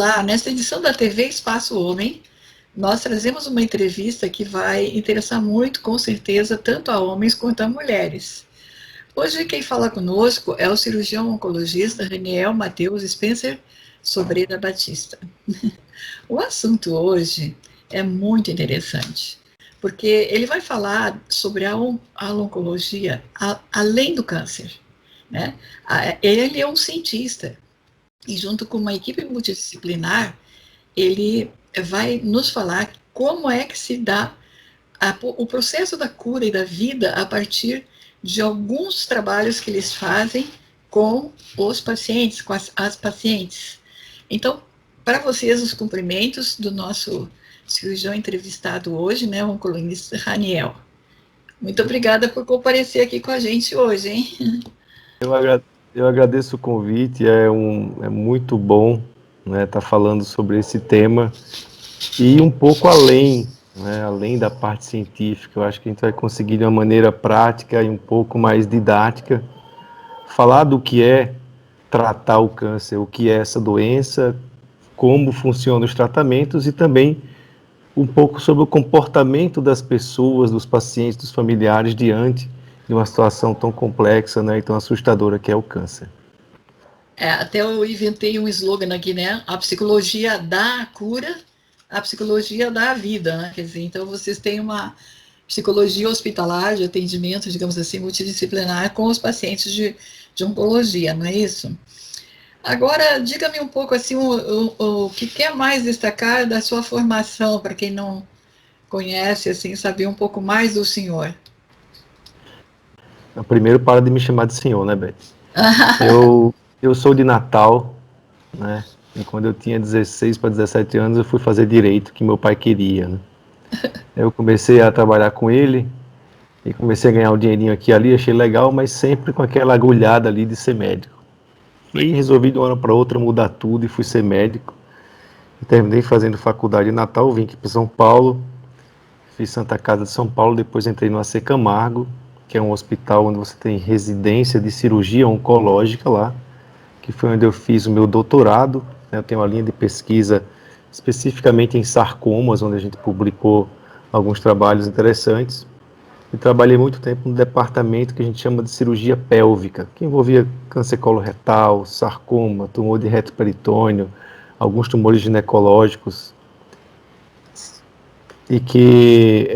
Olá, nesta edição da TV Espaço Homem, nós trazemos uma entrevista que vai interessar muito, com certeza, tanto a homens quanto a mulheres. Hoje quem fala conosco é o cirurgião oncologista Raniel Matheus Spencer Sobreira Batista. O assunto hoje é muito interessante, porque ele vai falar sobre a oncologia além do câncer, né? Ele é um cientista e junto com uma equipe multidisciplinar, ele vai nos falar como é que se dá o processo da cura e da vida a partir de alguns trabalhos que eles fazem com os pacientes, com as pacientes. Então, para vocês, os cumprimentos do nosso cirurgião entrevistado hoje, né, o oncologista Raniel. Muito obrigada por comparecer aqui com a gente hoje, hein? Eu agradeço o convite, é muito bom, né, estar falando sobre esse tema e um pouco além, né, além da parte científica. Eu acho que a gente vai conseguir de uma maneira prática e um pouco mais didática falar do que é tratar o câncer, o que é essa doença, como funcionam os tratamentos e também um pouco sobre o comportamento das pessoas, dos pacientes, dos familiares diante de uma situação tão complexa, né, e tão assustadora que é o câncer. Até eu inventei um slogan aqui, né? A psicologia da cura, a psicologia da vida, né? Quer dizer, então vocês têm uma psicologia hospitalar de atendimento, digamos assim, multidisciplinar com os pacientes de oncologia, não é isso? Agora, diga-me um pouco assim, o que quer mais destacar da sua formação, para quem não conhece, assim, saber um pouco mais do senhor. Primeiro, para de me chamar de senhor, né, Beth? Eu sou de Natal, né? E quando eu tinha 16 para 17 anos, eu fui fazer direito, que meu pai queria, né? Eu comecei a trabalhar com ele e comecei a ganhar um dinheirinho aqui e ali, achei legal, mas sempre com aquela agulhada ali de ser médico. E aí resolvi de uma hora para outra mudar tudo e fui ser médico. E terminei fazendo faculdade em Natal, vim aqui para São Paulo, fiz Santa Casa de São Paulo, depois entrei no AC Camargo, que é um hospital onde você tem residência de cirurgia oncológica lá, que foi onde eu fiz o meu doutorado, né? Eu tenho uma linha de pesquisa especificamente em sarcomas, onde a gente publicou alguns trabalhos interessantes, e trabalhei muito tempo no departamento que a gente chama de cirurgia pélvica, que envolvia câncer coloretal, sarcoma, tumor de reto peritônio, alguns tumores ginecológicos, e que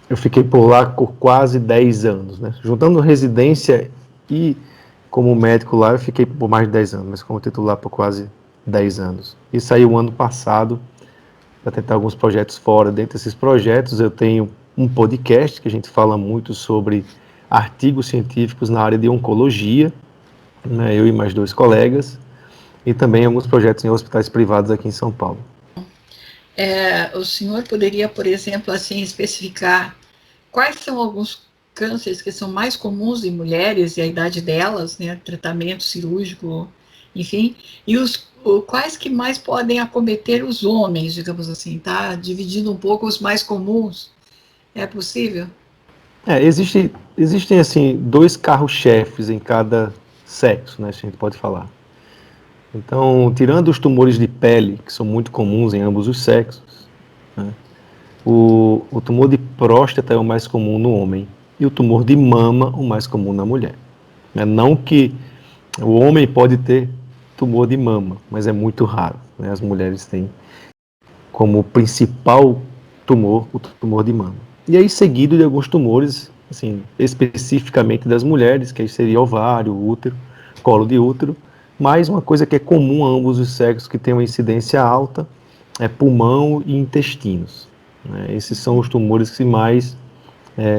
eu fiquei por lá por quase 10 anos, né? Juntando residência e como médico lá, eu fiquei por mais de 10 anos, mas como titular por quase 10 anos. E saí o ano passado para tentar alguns projetos fora. Dentre desses projetos, eu tenho um podcast que a gente fala muito sobre artigos científicos na área de oncologia, né, eu e mais 2 colegas, e também alguns projetos em hospitais privados aqui em São Paulo. O senhor poderia, por exemplo, assim, especificar quais são alguns cânceres que são mais comuns em mulheres e a idade delas, né, tratamento cirúrgico, enfim, e quais que mais podem acometer os homens, digamos assim, tá? Dividindo um pouco os mais comuns, é possível? Existem assim 2 carros-chefes em cada sexo, né, se a gente pode falar. Então, tirando os tumores de pele, que são muito comuns em ambos os sexos, né, o tumor de próstata é o mais comum no homem e o tumor de mama o mais comum na mulher. Não que o homem pode ter tumor de mama, mas é muito raro, né? As mulheres têm como principal tumor o tumor de mama. E aí seguido de alguns tumores, assim, especificamente das mulheres, que aí seria ovário, útero, colo de útero, mas uma coisa que é comum a ambos os sexos, que tem uma incidência alta, é pulmão e intestinos. Né? Esses são os tumores que mais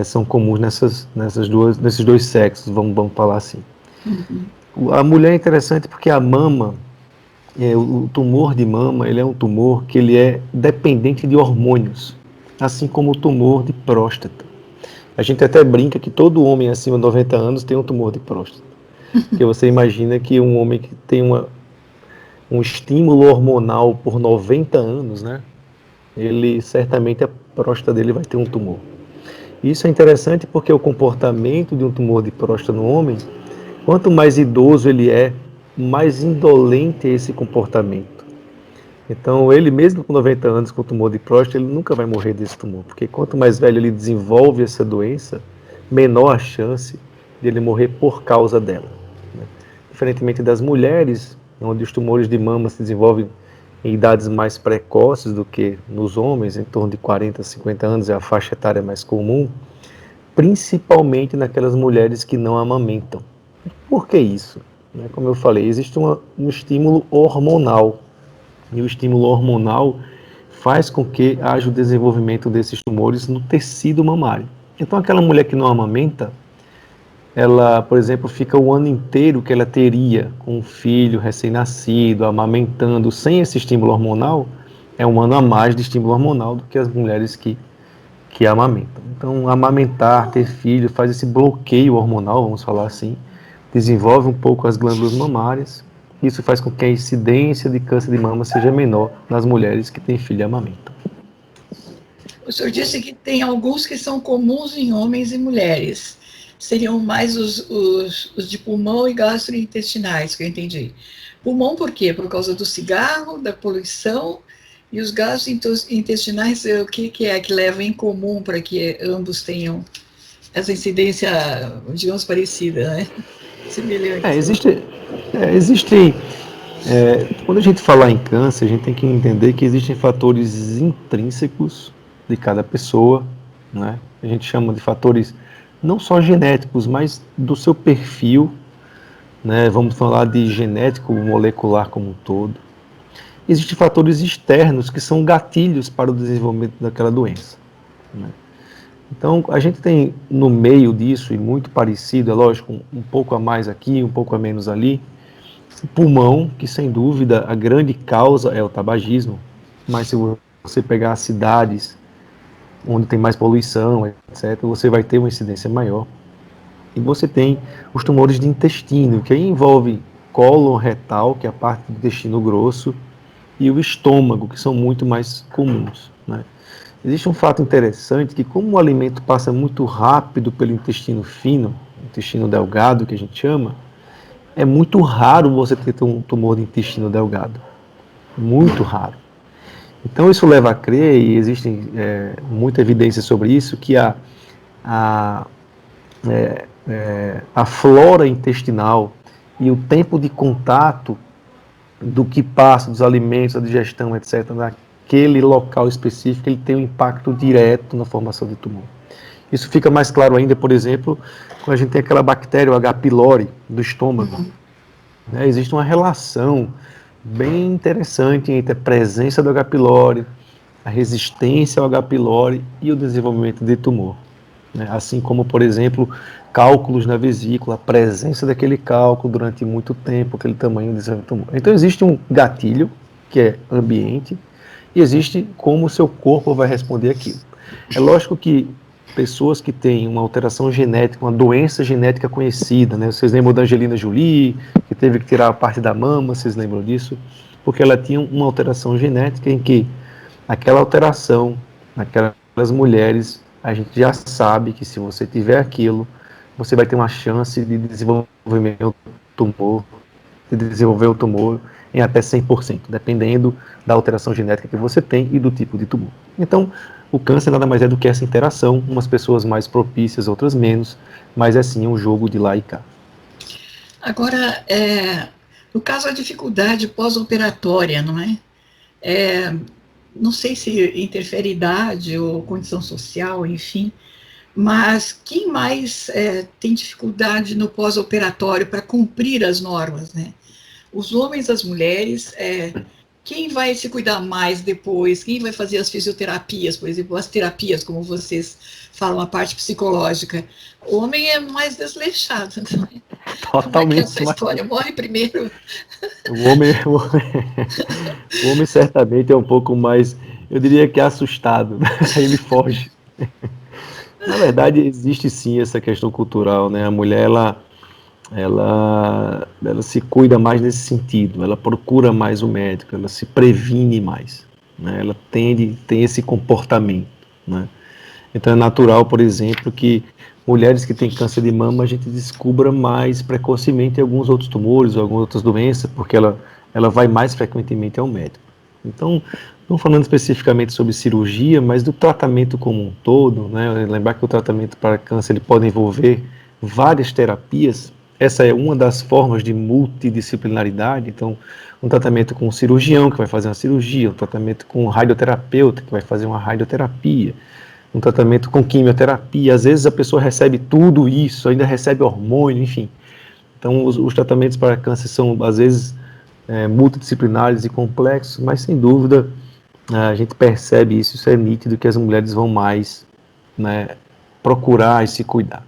são comuns nesses dois sexos, vamos falar assim. Uhum. A mulher é interessante porque a mama, o tumor de mama, ele é um tumor que ele é dependente de hormônios, assim como o tumor de próstata. A gente até brinca que todo homem acima de 90 anos tem um tumor de próstata. Porque você imagina que um homem que tem um estímulo hormonal por 90 anos, né? Ele certamente a próstata dele vai ter um tumor. Isso é interessante porque o comportamento de um tumor de próstata no homem, quanto mais idoso ele é, mais indolente é esse comportamento. Então, ele mesmo com 90 anos com tumor de próstata, ele nunca vai morrer desse tumor, porque quanto mais velho ele desenvolve essa doença, menor a chance de ele morrer por causa dela, né? Diferentemente das mulheres, onde os tumores de mama se desenvolvem em idades mais precoces do que nos homens, em torno de 40, 50 anos é a faixa etária mais comum, principalmente naquelas mulheres que não amamentam. Por que isso? Como eu falei, existe um estímulo hormonal, e o estímulo hormonal faz com que haja o desenvolvimento desses tumores no tecido mamário. Então, aquela mulher que não amamenta, ela, por exemplo, fica o ano inteiro que ela teria com um filho recém-nascido, amamentando, sem esse estímulo hormonal, é um ano a mais de estímulo hormonal do que as mulheres que amamentam. Então, amamentar, ter filho, faz esse bloqueio hormonal, vamos falar assim, desenvolve um pouco as glândulas mamárias. Isso faz com que a incidência de câncer de mama seja menor nas mulheres que têm filho e amamentam. O senhor disse que tem alguns que são comuns em homens e mulheres. Seriam mais os de pulmão e gastrointestinais, que eu entendi. Pulmão por quê? Por causa do cigarro, da poluição, e os gastrointestinais, o que é que leva em comum para que ambos tenham essa incidência, digamos, parecida, né? Semelhante. Quando a gente falar em câncer, a gente tem que entender que existem fatores intrínsecos de cada pessoa, né? A gente chama de fatores não só genéticos, mas do seu perfil, né? Vamos falar de genético molecular como um todo. Existem fatores externos que são gatilhos para o desenvolvimento daquela doença, né? Então, a gente tem no meio disso, e muito parecido, é lógico, um pouco a mais aqui, um pouco a menos ali, o pulmão, que sem dúvida a grande causa é o tabagismo, mas se você pegar as cidades onde tem mais poluição, etc., você vai ter uma incidência maior. E você tem os tumores de intestino, que aí envolve cólon retal, que é a parte do intestino grosso, e o estômago, que são muito mais comuns, né? Existe um fato interessante que como o alimento passa muito rápido pelo intestino fino, intestino delgado que a gente chama, é muito raro você ter um tumor de intestino delgado. Muito raro. Então isso leva a crer, e existe muita evidência sobre isso, que a flora intestinal e o tempo de contato do que passa, dos alimentos, da digestão, etc., naquele local específico, ele tem um impacto direto na formação de tumor. Isso fica mais claro ainda, por exemplo, quando a gente tem aquela bactéria, o H. pylori, do estômago. Existe uma relação bem interessante entre a presença do H. pylori, a resistência ao H. pylori e o desenvolvimento de tumor. Assim como, por exemplo, cálculos na vesícula, a presença daquele cálculo durante muito tempo, aquele tamanho de tumor. Então existe um gatilho, que é ambiente, e existe como o seu corpo vai responder aquilo. É lógico que pessoas que têm uma alteração genética, uma doença genética conhecida, né? Vocês lembram da Angelina Jolie, que teve que tirar a parte da mama, vocês lembram disso? Porque ela tinha uma alteração genética em que aquela alteração, naquelas mulheres, a gente já sabe que se você tiver aquilo, você vai ter uma chance de desenvolver o tumor em até 100%, dependendo da alteração genética que você tem e do tipo de tumor. Então, o câncer nada mais é do que essa interação, umas pessoas mais propícias, outras menos, mas é sim um jogo de lá e cá. Agora, no caso, a dificuldade pós-operatória, não é? Não sei se interfere idade ou condição social, enfim, mas quem mais tem dificuldade no pós-operatório para cumprir as normas, né? Os homens, as mulheres, quem vai se cuidar mais depois? Quem vai fazer as fisioterapias, por exemplo, as terapias, como vocês falam, a parte psicológica? O homem é mais desleixado, não é? Como é que é essa história? Morre primeiro? O homem certamente é um pouco mais, eu diria que é assustado, né? Ele foge. Na verdade, existe sim essa questão cultural, né? A mulher, ela se cuida mais nesse sentido, ela procura mais o médico, ela se previne mais, né? Ela tem esse comportamento, né? Então é natural, por exemplo, que mulheres que têm câncer de mama, a gente descubra mais precocemente alguns outros tumores ou algumas outras doenças, porque ela vai mais frequentemente ao médico. Então, não falando especificamente sobre cirurgia, mas do tratamento como um todo, né? Lembrar que o tratamento para câncer ele pode envolver várias terapias. Essa é uma das formas de multidisciplinaridade. Então, um tratamento com um cirurgião que vai fazer uma cirurgia, um tratamento com um radioterapeuta que vai fazer uma radioterapia, um tratamento com quimioterapia. Às vezes a pessoa recebe tudo isso, ainda recebe hormônio, enfim. Então, os tratamentos para câncer são, às vezes, multidisciplinares e complexos, mas, sem dúvida, a gente percebe isso, isso é nítido, que as mulheres vão mais, né, procurar e se cuidar.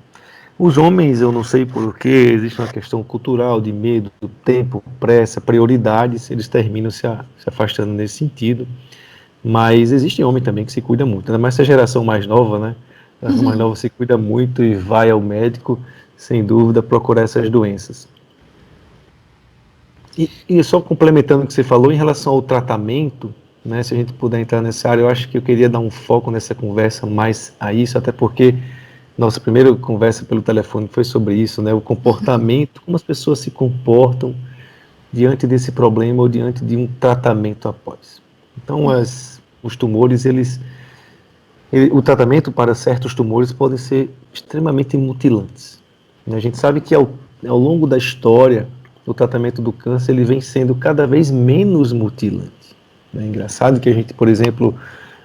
Os homens, eu não sei porquê, existe uma questão cultural de medo, do tempo, pressa, prioridades, eles terminam se afastando nesse sentido. Mas existe homem também que se cuida muito, ainda mais essa geração mais nova, né? A mais nova se cuida muito e vai ao médico, sem dúvida, procurar essas doenças. E só complementando o que você falou, em relação ao tratamento, né, se a gente puder entrar nessa área, eu acho que eu queria dar um foco nessa conversa mais a isso, até porque nossa primeira conversa pelo telefone foi sobre isso, né, o comportamento, como as pessoas se comportam diante desse problema ou diante de um tratamento após. Então, os tumores, o tratamento para certos tumores pode ser extremamente mutilantes. A gente sabe que ao longo da história, o tratamento do câncer ele vem sendo cada vez menos mutilante. É engraçado que a gente, por exemplo,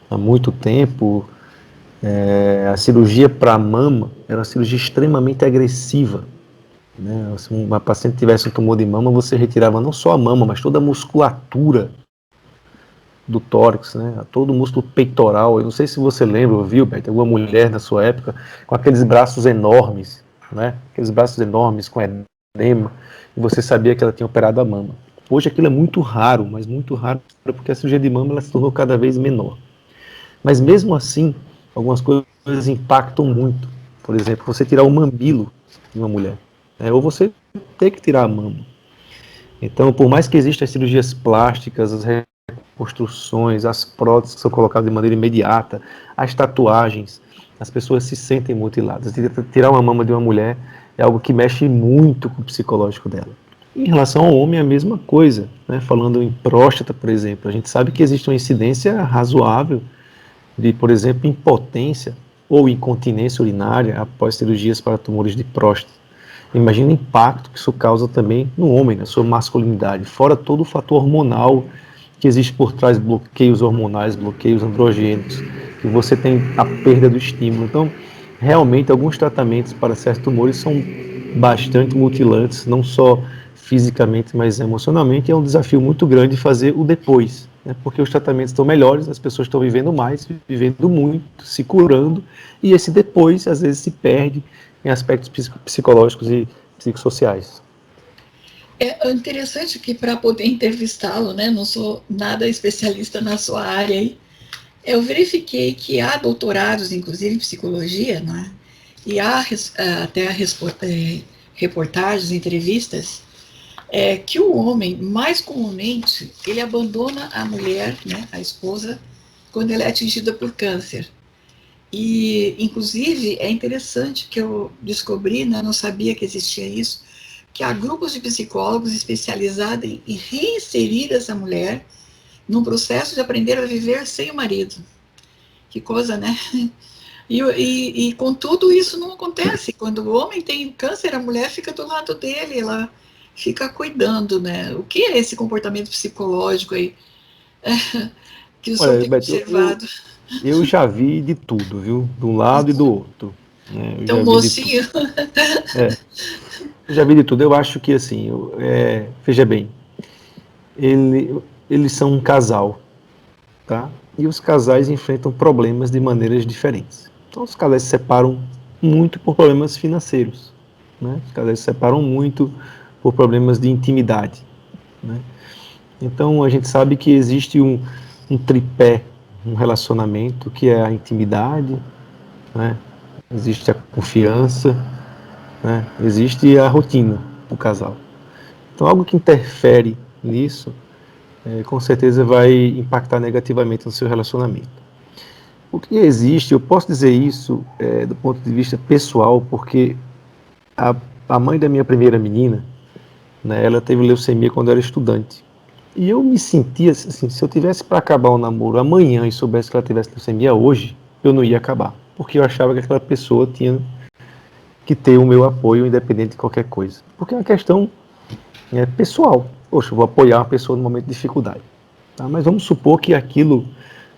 há muito tempo, a cirurgia para a mama era uma cirurgia extremamente agressiva. Né? Se uma paciente tivesse um tumor de mama, você retirava não só a mama, mas toda a musculatura do tórax, né? Todo o músculo peitoral. Eu não sei se você lembra, viu, Beto, alguma mulher na sua época com aqueles braços enormes, né? Aqueles braços enormes com edema, e você sabia que ela tinha operado a mama. Hoje aquilo é muito raro, mas muito raro, porque a cirurgia de mama ela se tornou cada vez menor. Mas mesmo assim, algumas coisas impactam muito. Por exemplo, você tirar o mamilo de uma mulher, né? Ou você ter que tirar a mama. Então, por mais que existam as cirurgias plásticas, as reconstruções, as próteses que são colocadas de maneira imediata, as tatuagens, as pessoas se sentem mutiladas. Tirar uma mama de uma mulher é algo que mexe muito com o psicológico dela. Em relação ao homem, é a mesma coisa, né? Falando em próstata, por exemplo, a gente sabe que existe uma incidência razoável de, por exemplo, impotência ou incontinência urinária após cirurgias para tumores de próstata. Imagina o impacto que isso causa também no homem, na sua masculinidade, fora todo o fator hormonal que existe por trás, bloqueios hormonais, bloqueios androgênicos, que você tem a perda do estímulo. Então, realmente, alguns tratamentos para certos tumores são bastante mutilantes, não só fisicamente, mas emocionalmente. É um desafio muito grande fazer o depois, né? Porque os tratamentos estão melhores, as pessoas estão vivendo mais, vivendo muito, se curando, e esse depois, às vezes, se perde em aspectos psicológicos e psicossociais. É interessante que para poder entrevistá-lo, né, não sou nada especialista na sua área aí, eu verifiquei que há doutorados, inclusive em psicologia, né, e há até reportagens, entrevistas, que o homem, mais comumente, ele abandona a mulher, né, a esposa, quando ela é atingida por câncer. E, inclusive, é interessante que eu descobri, né, não sabia que existia isso, que há grupos de psicólogos especializados em reinserir essa mulher num processo de aprender a viver sem o marido. Que coisa, né? E contudo, isso não acontece. Quando o homem tem câncer, a mulher fica do lado dele, ela fica cuidando, né? O que é esse comportamento psicológico aí que o senhor Olha, tem Beto, observado? eu já vi de tudo, viu? De um lado e do outro. Né? Eu Então, já vi de tudo. mocinho. Eu já vi de tudo. Eu acho que, assim, veja bem, eles são um casal, tá? E os casais enfrentam problemas de maneiras diferentes. Então, os casais se separam muito por problemas financeiros, né? Os casais se separam muito por problemas de intimidade, né? Então, a gente sabe que existe um tripé, um relacionamento, que é a intimidade, né? Existe a confiança, né? Existe a rotina do casal. Então, algo que interfere nisso, com certeza vai impactar negativamente no seu relacionamento. O que existe, eu posso dizer isso do ponto de vista pessoal, porque a mãe da minha primeira menina, né, ela teve leucemia quando eu era estudante. E eu me sentia assim, se eu tivesse para acabar o namoro amanhã e soubesse que ela tivesse leucemia hoje, eu não ia acabar. Porque eu achava que aquela pessoa tinha que ter o meu apoio independente de qualquer coisa. Porque é uma questão pessoal. Poxa, eu vou apoiar uma pessoa no momento de dificuldade. Tá? Mas vamos supor que aquilo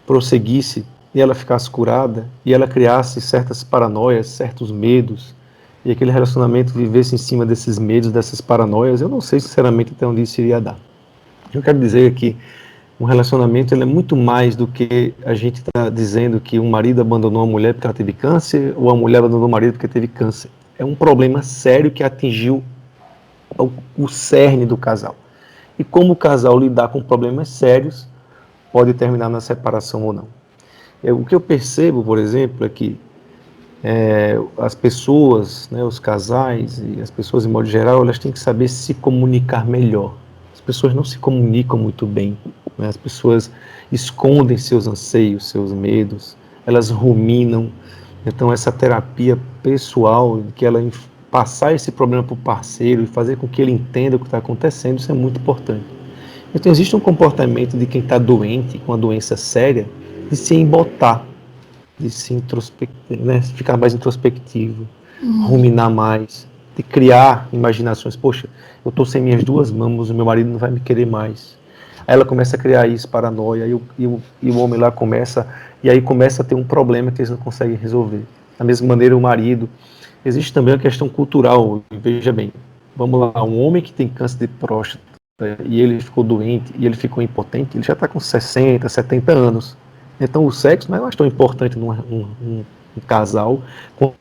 prosseguisse e ela ficasse curada e ela criasse certas paranoias, certos medos, e aquele relacionamento vivesse em cima desses medos, dessas paranoias, eu não sei sinceramente até onde isso iria dar. Eu quero dizer que um relacionamento ele é muito mais do que a gente está dizendo que um marido abandonou a mulher porque ela teve câncer ou a mulher abandonou o marido porque teve câncer. É um problema sério que atingiu o cerne do casal. E como o casal lidar com problemas sérios pode terminar na separação ou não. O que eu percebo, por exemplo, é que as pessoas, né, os casais e as pessoas em modo geral, elas têm que saber se comunicar melhor. As pessoas não se comunicam muito bem, né? As pessoas escondem seus anseios, seus medos, elas ruminam. Então essa terapia pessoal, que ela passar esse problema para o parceiro e fazer com que ele entenda o que está acontecendo, isso é muito importante. Então existe um comportamento de quem está doente, com uma doença séria, de se embotar, de se né, ficar mais introspectivo, ruminar mais, de criar imaginações. Poxa, eu estou sem minhas duas mamas, o meu marido não vai me querer mais. Aí ela começa a criar isso, paranoia, e o homem lá começa, e aí começa a ter um problema que eles não conseguem resolver. Da mesma maneira, o marido. Existe também a questão cultural, veja bem, vamos lá, um homem que tem câncer de próstata, e ele ficou doente, e ele ficou impotente, ele já está com 60, 70 anos. Então o sexo não é mais tão importante num casal quanto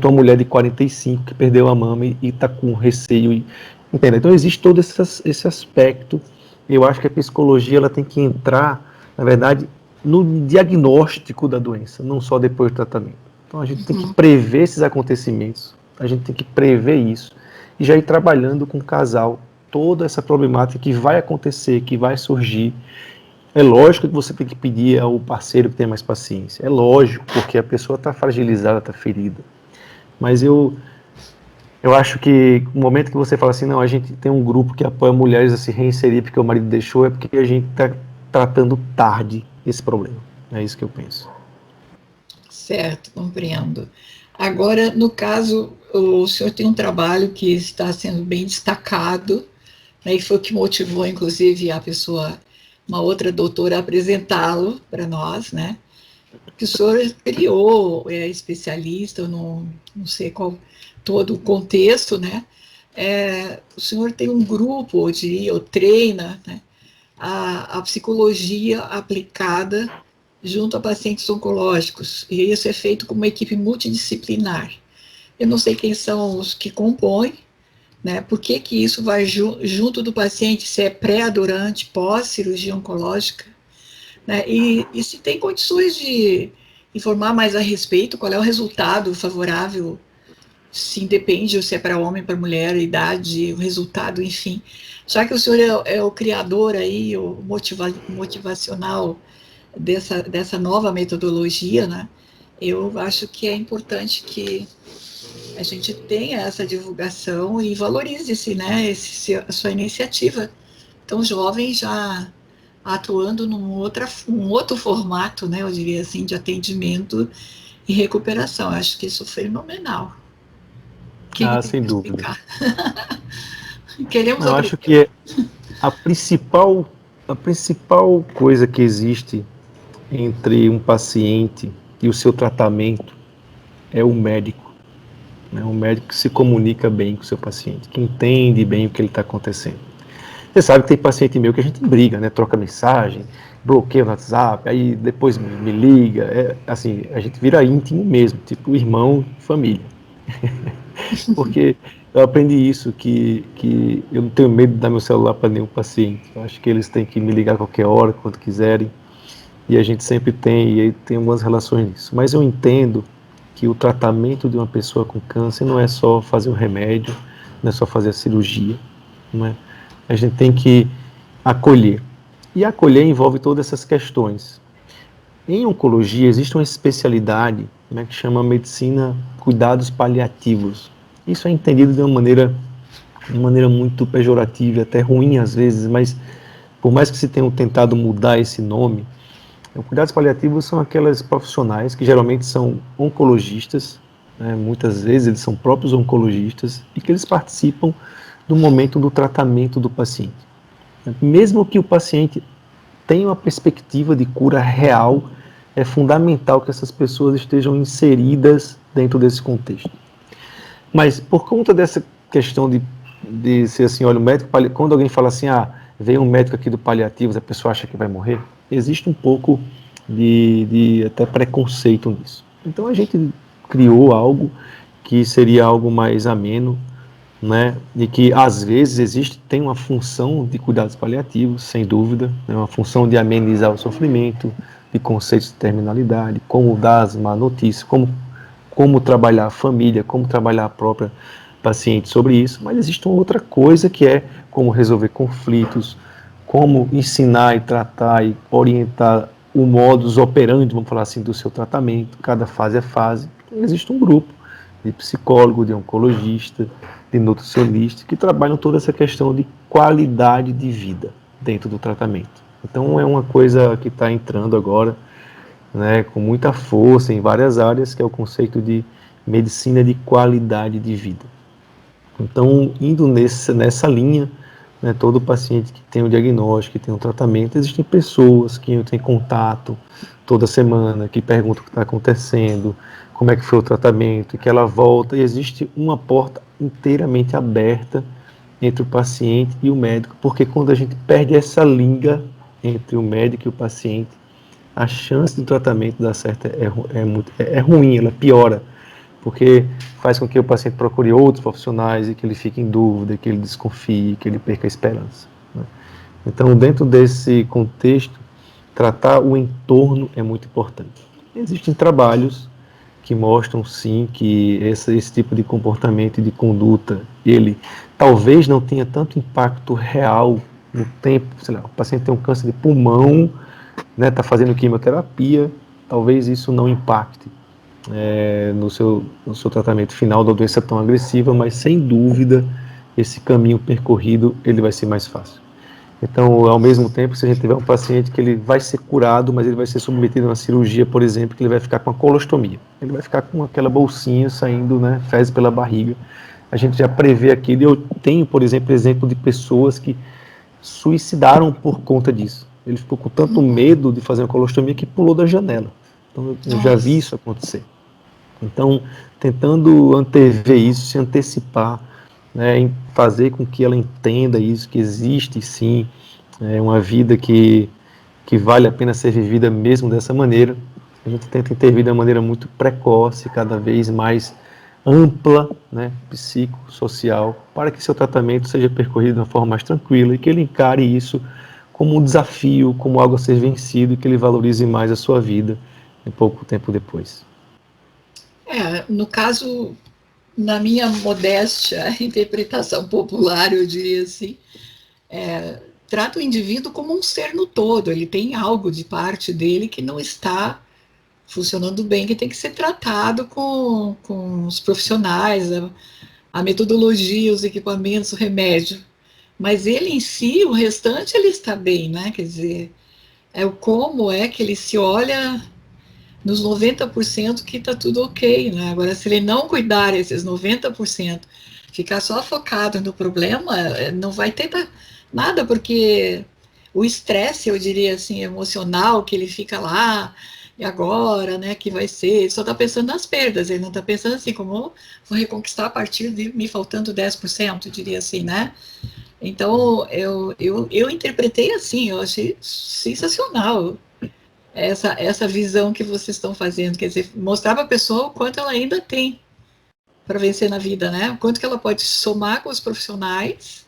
uma mulher de 45 que perdeu a mama e está com receio. Entende? Então existe todo esse aspecto. Eu acho que a psicologia ela tem que entrar, na verdade, no diagnóstico da doença, não só depois do tratamento. Então a gente tem que prever esses acontecimentos, a gente tem que prever isso e já ir trabalhando com o casal toda essa problemática que vai acontecer, que vai surgir. É lógico que você tem que pedir ao parceiro que tenha mais paciência. É lógico, porque a pessoa está fragilizada, está ferida. Mas eu acho que no momento que você fala assim, não, a gente tem um grupo que apoia mulheres a se reinserir porque o marido deixou, é porque a gente está tratando tarde esse problema. É isso que eu penso. Certo, compreendo. Agora, no caso, o senhor tem um trabalho que está sendo bem destacado, né, e foi o que motivou, inclusive, a pessoa, uma outra doutora, a apresentá-lo para nós, né? Que o senhor criou, é especialista, eu não sei qual todo o contexto, né? O senhor tem um grupo ou treina, né, a psicologia aplicada junto a pacientes oncológicos, e isso é feito com uma equipe multidisciplinar. Eu não sei quem são os que compõem, né? Por que isso vai junto do paciente, se é pré, durante, pós-cirurgia oncológica, né? E se tem condições de informar mais a respeito, qual é o resultado favorável, se depende se é para homem, para mulher, a idade, o resultado, enfim. Já que o senhor é o criador aí, o motivacional dessa nova metodologia, né? Eu acho que é importante que a gente tenha essa divulgação e valorize-se, né, a sua iniciativa tão jovem, já atuando um outro formato, né, eu diria assim, de atendimento e recuperação. Eu acho que isso foi fenomenal. Quem tem Sem que dúvida. explicar? Queremos Eu acho aprender. que a principal coisa que existe entre um paciente e o seu tratamento é o médico. Né? Um médico que se comunica bem com o seu paciente, que entende bem o que ele está acontecendo. Você sabe que tem paciente meu que a gente briga, né? Troca mensagem, bloqueia no WhatsApp, aí depois me liga. Assim, a gente vira íntimo mesmo, tipo irmão, família. Porque eu aprendi isso, que eu não tenho medo de dar meu celular para nenhum paciente. Eu acho que eles têm que me ligar a qualquer hora, quando quiserem. E a gente sempre tem, e aí tem algumas relações nisso. Mas eu entendo que o tratamento de uma pessoa com câncer não é só fazer o remédio, não é só fazer a cirurgia, não é? A gente tem que acolher. E acolher envolve todas essas questões. Em oncologia existe uma especialidade, né, que chama medicina cuidados paliativos. Isso é entendido de uma maneira muito pejorativa, até ruim às vezes, mas por mais que se tenham tentado mudar esse nome, cuidados paliativos são aquelas profissionais que geralmente são oncologistas, né, muitas vezes eles são próprios oncologistas, e que eles participam do momento do tratamento do paciente. Mesmo que o paciente tenha uma perspectiva de cura real, é fundamental que essas pessoas estejam inseridas dentro desse contexto. Mas por conta dessa questão de ser assim, olha, o médico, quando alguém fala assim, veio um médico aqui do paliativos, a pessoa acha que vai morrer, existe um pouco de até preconceito nisso. Então a gente criou algo que seria algo mais ameno, né, e que às vezes tem uma função de cuidados paliativos, sem dúvida, né, uma função de amenizar o sofrimento, de conceitos de terminalidade, como dar as má notícias, como trabalhar a família, como trabalhar a própria paciente sobre isso, mas existe uma outra coisa que é como resolver conflitos, como ensinar e tratar e orientar o modus operandi, vamos falar assim, do seu tratamento, cada fase é fase. Então, existe um grupo de psicólogo, de oncologista, de nutricionista, que trabalham toda essa questão de qualidade de vida dentro do tratamento. Então é uma coisa que está entrando agora, né, com muita força em várias áreas, que é o conceito de medicina de qualidade de vida. Então, indo nessa linha, né, todo paciente que tem um diagnóstico, que tem um tratamento, existem pessoas que têm contato toda semana, que perguntam o que está acontecendo, como é que foi o tratamento, e que ela volta, e existe uma porta inteiramente aberta entre o paciente e o médico, porque quando a gente perde essa linha entre o médico e o paciente, a chance do tratamento dar certo é ruim, ela piora, porque faz com que o paciente procure outros profissionais e que ele fique em dúvida, que ele desconfie, que ele perca a esperança, né? Então, dentro desse contexto, tratar o entorno é muito importante. Existem trabalhos que mostram, sim, que esse tipo de comportamento e de conduta, ele talvez não tenha tanto impacto real no tempo. Sei lá, o paciente tem um câncer de pulmão, né, está fazendo quimioterapia, talvez isso não impacte no seu tratamento final da doença tão agressiva, mas sem dúvida esse caminho percorrido ele vai ser mais fácil. Então, ao mesmo tempo, se a gente tiver um paciente que ele vai ser curado, mas ele vai ser submetido a uma cirurgia, por exemplo, que ele vai ficar com a colostomia, ele vai ficar com aquela bolsinha saindo, né, fezes pela barriga, a gente já prevê aquilo. Eu tenho, por exemplo de pessoas que suicidaram por conta disso. Ele ficou com tanto medo de fazer uma colostomia que pulou da janela. Então, eu já vi isso acontecer. Então, tentando antever isso, se antecipar, né, em fazer com que ela entenda isso, que existe sim uma vida que vale a pena ser vivida mesmo dessa maneira. A gente tenta intervir de uma maneira muito precoce, cada vez mais ampla, né, psicossocial, para que seu tratamento seja percorrido de uma forma mais tranquila e que ele encare isso como um desafio, como algo a ser vencido e que ele valorize mais a sua vida um pouco tempo depois. No caso, na minha modéstia interpretação popular, eu diria assim, trata o indivíduo como um ser no todo. Ele tem algo de parte dele que não está funcionando bem, que tem que ser tratado com os profissionais, a metodologia, os equipamentos, o remédio. Mas ele em si, o restante, ele está bem, né? Quer dizer, é o como é que ele se olha nos 90% que está tudo ok, né? Agora, se ele não cuidar esses 90%, ficar só focado no problema, não vai ter nada, porque o estresse, eu diria assim, emocional, que ele fica lá, e agora, né, que vai ser, ele só está pensando nas perdas, ele não está pensando assim, como vou reconquistar a partir de me faltando 10%, eu diria assim, né? Então, eu interpretei assim, eu achei sensacional essa visão que vocês estão fazendo, quer dizer, mostrar para a pessoa o quanto ela ainda tem para vencer na vida, né? O quanto que ela pode somar com os profissionais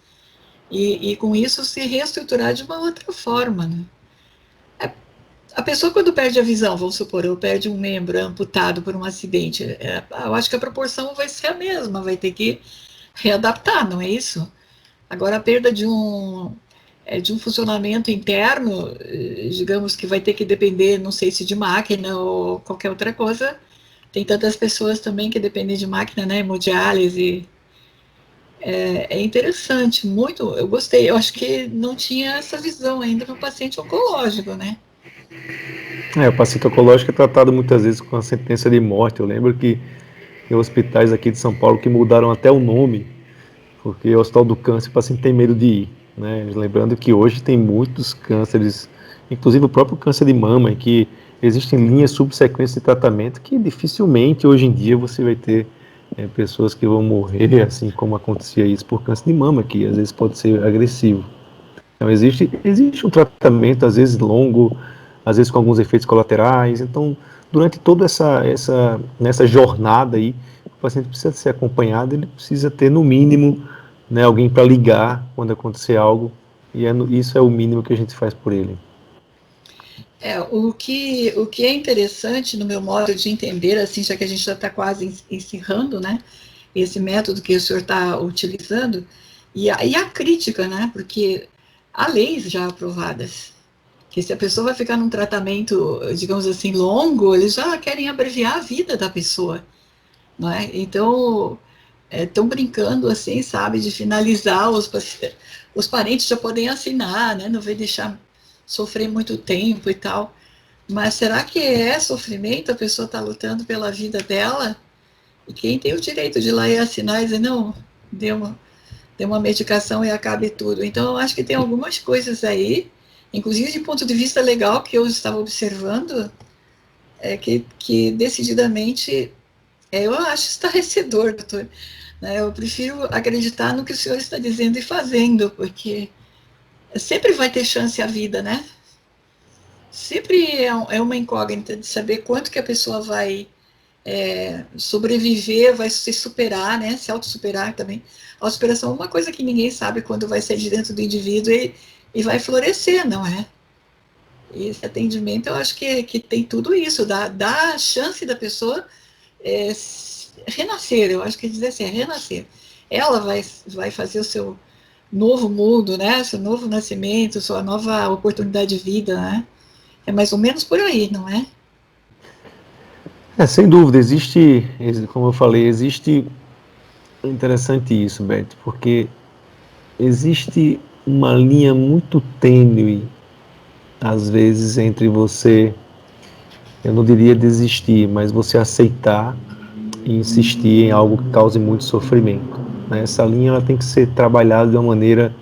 e com isso se reestruturar de uma outra forma, né? A pessoa quando perde a visão, vamos supor, ou perde um membro amputado por um acidente, eu acho que a proporção vai ser a mesma, vai ter que readaptar, não é isso? Agora a perda de um de um funcionamento interno, digamos que vai ter que depender, não sei se de máquina ou qualquer outra coisa. Tem tantas pessoas também que dependem de máquina, né, hemodiálise. É interessante, muito, eu gostei. Eu acho que não tinha essa visão ainda para o paciente oncológico, né? O paciente oncológico é tratado muitas vezes com a sentença de morte. Eu lembro que tem hospitais aqui de São Paulo que mudaram até o nome, porque o Hospital do Câncer o paciente tem medo de ir, né? Lembrando que hoje tem muitos cânceres, inclusive o próprio câncer de mama, em que existem linhas subsequentes de tratamento que dificilmente hoje em dia você vai ter pessoas que vão morrer, assim como acontecia isso por câncer de mama, que às vezes pode ser agressivo. Então existe um tratamento, às vezes longo, às vezes com alguns efeitos colaterais. Então, durante toda nessa jornada aí, o paciente precisa ser acompanhado, ele precisa ter, no mínimo, né, alguém para ligar quando acontecer algo, e isso é o mínimo que a gente faz por ele. O que é interessante no meu modo de entender, assim, já que a gente já está quase encerrando, né, esse método que o senhor está utilizando, e a crítica, né, porque há leis já aprovadas, que se a pessoa vai ficar num tratamento, digamos assim, longo, eles já querem abreviar a vida da pessoa, não é? Então, estão brincando, assim, sabe, de finalizar, os parentes já podem assinar, né, não vai deixar sofrer muito tempo e tal. Mas será que é sofrimento? A pessoa está lutando pela vida dela? E quem tem o direito de ir lá e assinar e dizer, não, dê uma medicação e acabe tudo. Então, eu acho que tem algumas coisas aí, inclusive de ponto de vista legal, que eu estava observando, que decididamente, eu acho estarrecedor, doutor. Né? Eu prefiro acreditar no que o senhor está dizendo e fazendo, porque sempre vai ter chance a vida, né? Sempre é uma incógnita de saber quanto que a pessoa vai sobreviver, vai se superar, né? Se autossuperar também. A superação é uma coisa que ninguém sabe quando vai sair de dentro do indivíduo e vai florescer, não é? E esse atendimento, eu acho que tem tudo isso, dá a chance da pessoa é, renascer, eu acho que dizer assim, é renascer. Ela vai fazer o seu novo mundo, né? Seu novo nascimento, sua nova oportunidade de vida, né? É mais ou menos por aí, não é? Sem dúvida, como eu falei, existe, interessante isso, Beto, porque existe uma linha muito tênue, às vezes, entre você, eu não diria desistir, mas você aceitar e insistir em algo que cause muito sofrimento. Né? Essa linha ela tem que ser trabalhada de uma maneira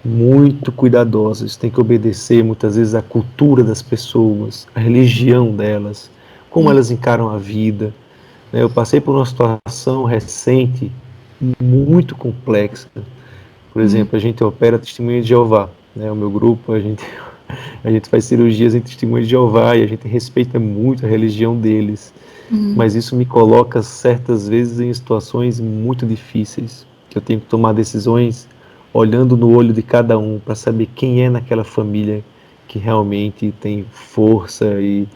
muito cuidadosa. Você tem que obedecer muitas vezes à cultura das pessoas, à religião delas, como elas encaram a vida. Né? Eu passei por uma situação recente muito complexa. Por exemplo, a gente opera Testemunha de Jeová, né? O meu grupo, a gente faz cirurgias em Testemunha de Jeová e a gente respeita muito a religião deles. Mas isso me coloca certas vezes em situações muito difíceis, que eu tenho que tomar decisões olhando no olho de cada um para saber quem é naquela família que realmente tem força e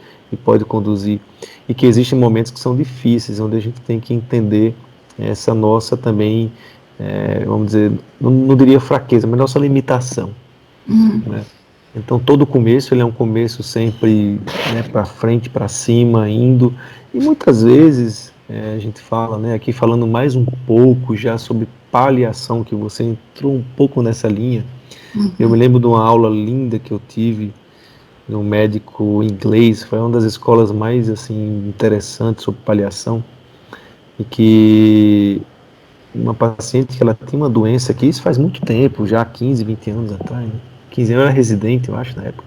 pode conduzir. E que existem momentos que são difíceis, onde a gente tem que entender essa nossa também, vamos dizer, não diria fraqueza, mas nossa limitação. Né? Então todo começo ele é um começo sempre, né, para frente, para cima, indo, e muitas vezes a gente fala, né, aqui falando mais um pouco já sobre paliação, que você entrou um pouco nessa linha. Eu me lembro de uma aula linda que eu tive de um médico inglês, foi uma das escolas mais assim interessantes sobre paliação, e que uma paciente que ela tinha uma doença que isso faz muito tempo, já 15, 20 anos atrás, né? 15 anos, eu era residente, eu acho, na época.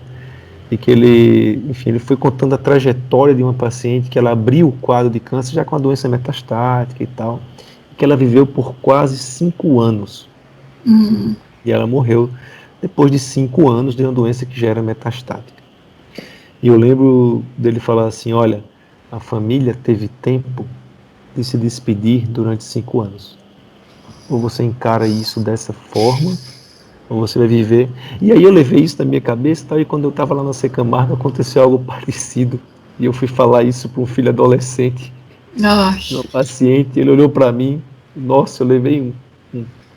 E que ele, enfim, ele foi contando a trajetória de uma paciente que ela abriu o quadro de câncer já com a doença metastática e tal, que ela viveu por quase 5 anos. E ela morreu depois de 5 anos de uma doença que já era metastática. E eu lembro dele falar assim, olha, a família teve tempo de se despedir durante 5 anos. Ou você encara isso dessa forma, ou você vai viver. E aí eu levei isso na minha cabeça, tá? E quando eu estava lá na Secamargo aconteceu algo parecido. E eu fui falar isso para um filho adolescente, um paciente, ele olhou para mim, nossa, eu levei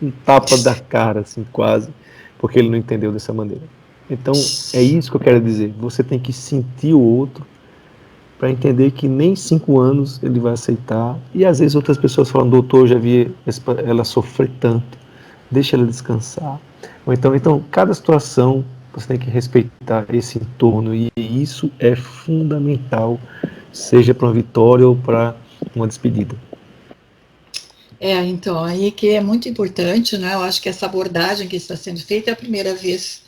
um tapa da cara, assim, quase. porque ele não entendeu dessa maneira. Então, é isso que eu quero dizer. Você tem que sentir o outro para entender que nem 5 anos ele vai aceitar. E às vezes outras pessoas falam, doutor, eu já vi ela sofrer tanto, deixa ela descansar. Ou então, cada situação você tem que respeitar esse entorno, e isso é fundamental, seja para uma vitória ou para uma despedida. Então, aí que é muito importante, né? Eu acho que essa abordagem que está sendo feita é a primeira vez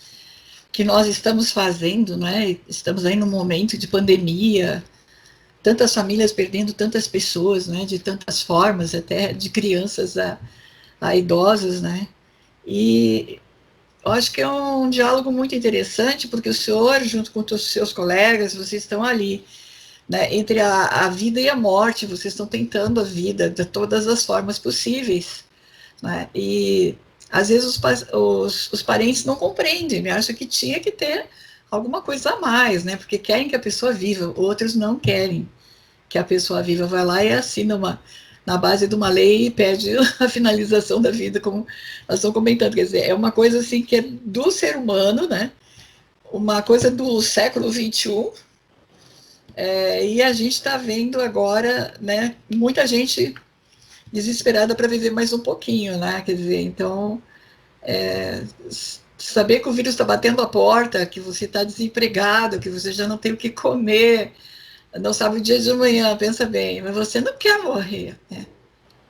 que nós estamos fazendo, né? Estamos aí num momento de pandemia, tantas famílias perdendo tantas pessoas, né? De tantas formas, até de crianças a idosos, né? E eu acho que é um diálogo muito interessante, porque o senhor, junto com os seus colegas, vocês estão ali, né, entre a vida e a morte, vocês estão tentando a vida de todas as formas possíveis, né? E às vezes os parentes não compreendem, né? Acham que tinha que ter alguma coisa a mais, né? Porque querem que a pessoa viva, outros não querem que a pessoa viva. Vai lá e assina na base de uma lei e pede a finalização da vida, como nós estamos comentando. Quer dizer, é uma coisa assim que é do ser humano, né? Uma coisa do século XXI, e a gente está vendo agora, né? Muita gente desesperada para viver mais um pouquinho, né? Quer dizer, então, saber que o vírus está batendo a porta, que você está desempregado, que você já não tem o que comer, não sabe o dia de amanhã, pensa bem, mas você não quer morrer, né?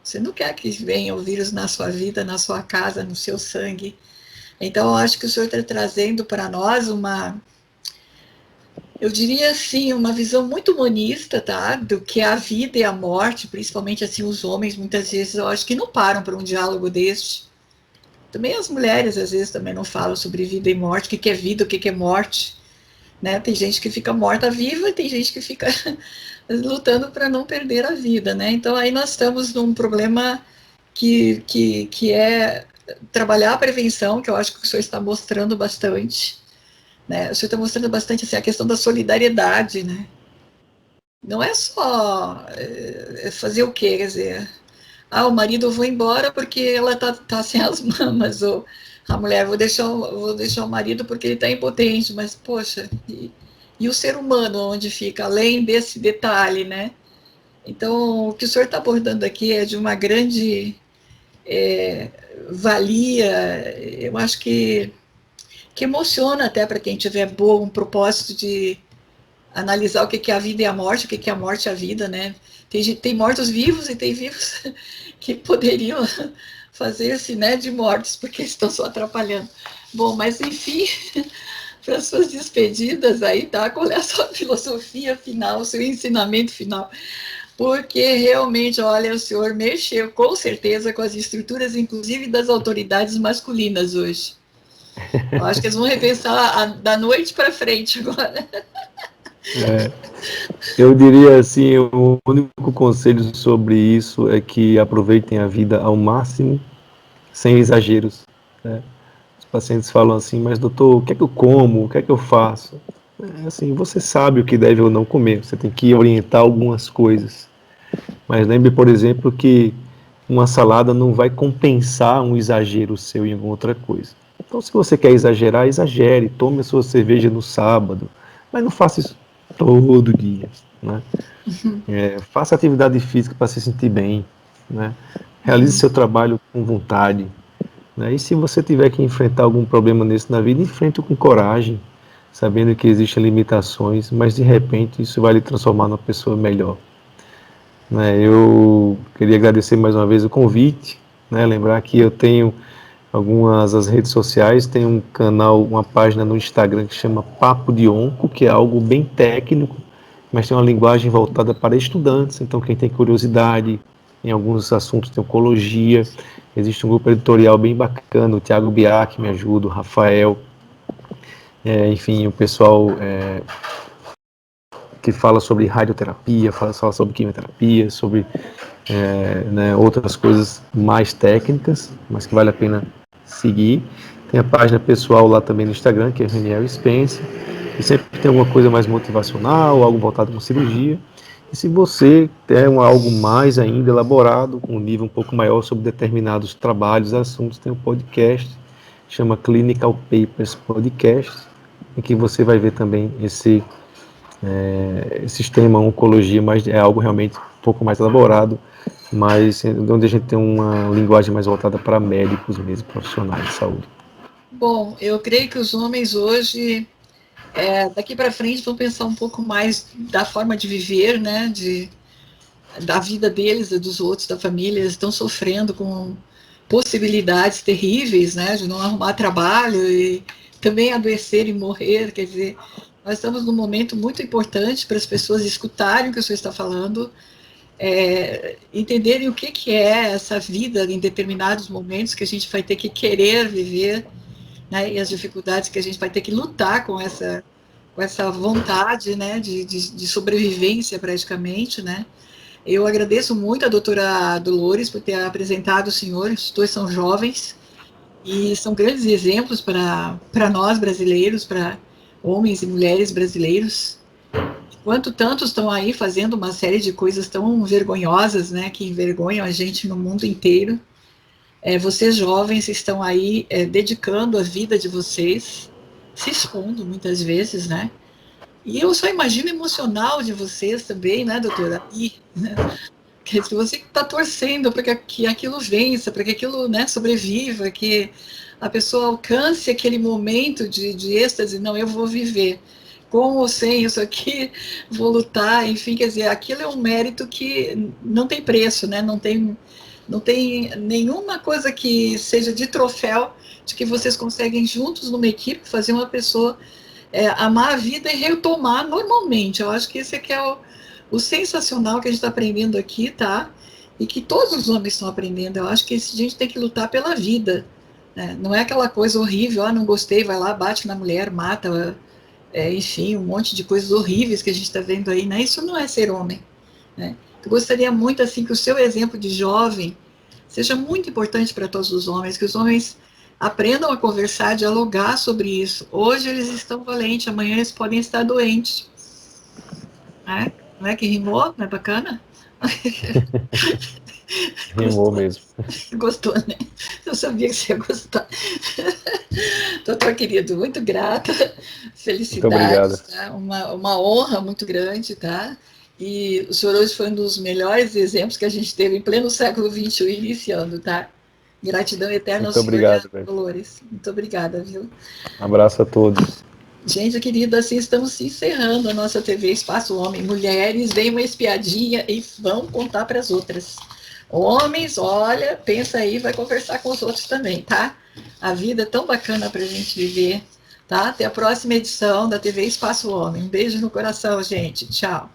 Você não quer que venha o vírus na sua vida, na sua casa, no seu sangue. Então, eu acho que o senhor está trazendo para nós eu diria assim, uma visão muito humanista, tá? Do que é a vida e a morte, principalmente assim, os homens, muitas vezes, eu acho que não param para um diálogo deste. Também as mulheres, às vezes, também não falam sobre vida e morte, o que é vida, o que é morte, né? Tem gente que fica morta viva e tem gente que fica lutando para não perder a vida, né? Então aí nós estamos num problema que é trabalhar a prevenção, que eu acho que o senhor está mostrando bastante, né? O senhor está mostrando bastante assim, a questão da solidariedade, né? Não é só fazer o quê, quer dizer, o marido eu vou embora porque ela tá sem as mamas, ou a mulher vou deixar o marido porque ele está impotente, mas poxa, e o ser humano onde fica, além desse detalhe, né? Então, o que o senhor está abordando aqui é de uma grande é, valia, eu acho que emociona até para quem tiver boa, um propósito de analisar o que é a vida e a morte, o que é a morte e a vida, né? Tem mortos vivos e tem vivos que poderiam fazer-se, né, de mortos, porque estão só atrapalhando. Bom, mas enfim, para as suas despedidas aí, tá? Qual é a sua filosofia final, o seu ensinamento final? Porque realmente, olha, o senhor mexeu com certeza com as estruturas, inclusive das autoridades masculinas hoje. Eu acho que eles vão repensar da noite para frente agora. Eu diria assim, o único conselho sobre isso é que aproveitem a vida ao máximo, sem exageros, né? Os pacientes falam assim, mas doutor, o que é que eu como? O que é que eu faço? É assim, você sabe o que deve ou não comer, você tem que orientar algumas coisas. Mas lembre, por exemplo, que uma salada não vai compensar um exagero seu em alguma outra coisa. Então, se você quer exagerar, exagere, tome a sua cerveja no sábado, mas não faça isso todo dia, né? Faça atividade física para se sentir bem, né? Realize seu trabalho com vontade, né? E se você tiver que enfrentar algum problema nesse na vida, enfrente com coragem, sabendo que existem limitações, mas de repente isso vai lhe transformar numa pessoa melhor, né? Eu queria agradecer mais uma vez o convite, né? Lembrar que eu tenho algumas as redes sociais, tem um canal, uma página no Instagram que chama Papo de Onco, que é algo bem técnico, mas tem uma linguagem voltada para estudantes, então quem tem curiosidade em alguns assuntos de oncologia, existe um grupo editorial bem bacana, o Thiago Biak me ajuda, o Rafael, enfim, o pessoal que fala sobre radioterapia, fala sobre quimioterapia, sobre né, outras coisas mais técnicas, mas que vale a pena seguir. Tem a página pessoal lá também no Instagram, que é Reniel Spencer, e sempre tem alguma coisa mais motivacional, algo voltado com cirurgia. E se você tem algo mais ainda elaborado, com um nível um pouco maior sobre determinados trabalhos, assuntos, tem um podcast chama Clinical Papers Podcast, em que você vai ver também esse sistema oncologia, mas é algo realmente um pouco mais elaborado, mas onde a gente tem uma linguagem mais voltada para médicos mesmo, profissionais de saúde. Bom, eu creio que os homens hoje, daqui para frente, vão pensar um pouco mais da forma de viver, né, da vida deles e dos outros, da família. Eles estão sofrendo com possibilidades terríveis, né, de não arrumar trabalho e também adoecer e morrer. Quer dizer, nós estamos num momento muito importante para as pessoas escutarem o que o senhor está falando, entenderem o que é essa vida em determinados momentos que a gente vai ter que querer viver, né, e as dificuldades que a gente vai ter que lutar com essa vontade, né, de sobrevivência praticamente, né. Eu agradeço muito a doutora Dolores por ter apresentado o senhor. Os dois são jovens e são grandes exemplos para nós brasileiros, para homens e mulheres brasileiros. Enquanto tantos estão aí fazendo uma série de coisas tão vergonhosas, né, que envergonham a gente no mundo inteiro, vocês jovens estão aí dedicando a vida de vocês, se expondo muitas vezes, né? E eu só imagino o emocional de vocês também, né, doutora? Né? Que você está torcendo para que aquilo vença, para que aquilo, né, sobreviva, que a pessoa alcance aquele momento de êxtase. Não, eu vou viver. Com ou sem isso aqui, vou lutar, enfim, quer dizer, aquilo é um mérito que não tem preço, né? Não tem nenhuma coisa que seja de troféu de que vocês conseguem juntos numa equipe fazer uma pessoa amar a vida e retomar normalmente. Eu acho que esse aqui é o sensacional que a gente está aprendendo aqui, tá? E que todos os homens estão aprendendo. Eu acho que a gente tem que lutar pela vida, né? Não é aquela coisa horrível, não gostei, vai lá, bate na mulher, mata, enfim, um monte de coisas horríveis que a gente está vendo aí, né? Isso não é ser homem, né? Eu gostaria muito, assim, que o seu exemplo de jovem seja muito importante para todos os homens, que os homens aprendam a conversar, a dialogar sobre isso. Hoje eles estão valentes, amanhã eles podem estar doentes. Né? Não é que rimou? Não é bacana? Rimou mesmo. Gostou, né? Eu sabia que você ia gostar. Doutor querido, muito grata. Muito obrigado. Felicidades, tá? Uma honra muito grande, tá? E o senhor hoje foi um dos melhores exemplos que a gente teve em pleno século XXI iniciando, tá? Gratidão eterna ao Muito senhor e a obrigado, velho. Dolores. Muito obrigada, viu? Um abraço a todos. Gente querida, assim estamos encerrando a nossa TV Espaço Homem. Mulheres, deem uma espiadinha e vão contar para as outras. Homens, olha, pensa aí, vai conversar com os outros também, tá? A vida é tão bacana para a gente viver, tá? Até a próxima edição da TV Espaço Homem. Um beijo no coração, gente. Tchau.